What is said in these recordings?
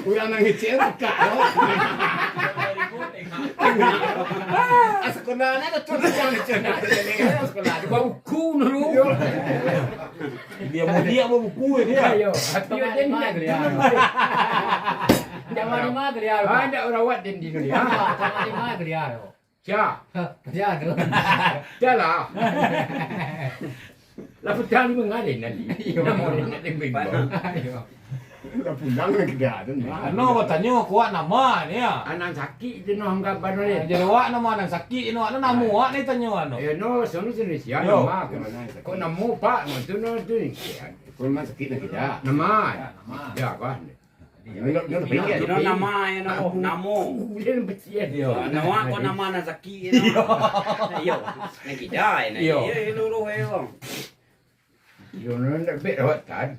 Ulang nang ngecek dekat tu. Sekolah ni ada tu yang cina sekolah tu buku dulu. Dia mau dia mau buku dia. Ayo, dia nak dia. Jangan di mana dia. Ada rawat din di dia. Jangan di mana dia. Cia. Dia tu. Jalah. Lah petang ni mengalir nanti. Nama dia nak tembing. Dah pulang lagi dia tu. Ano bertanya kuat nama ni ya. Anak sakit je no anggapan dia. Jadi awak nama anak sakit ni awak nama awak ni tanya ano. No, sono sini siapa nama ke mana? Kau nama pak, tu no tu ni. Kau mana sakit lagi dia? Nama. Ya kan. Kira nama yang namo. Dia betul dia. Nama ko nama na sakit no. Yo. Nakidai na. Yo, lulu heyo. Yo no nak bet awak kan.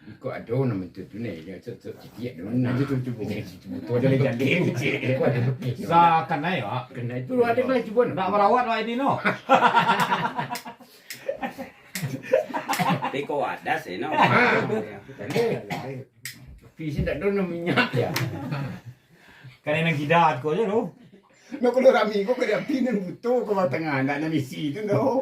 Ikut ada nama tu ni dia dia nama tu tu ada jadi kecil ada lebih Sa kanai ya. kena itu ada kelas cuba Nak merawat wa ini no. Teko ada sih no. Visi tak ada minyak ya. Kan nang kidat ko je no. No kalau rami ko kaya pinin buto ko tengah nak na misi tu no.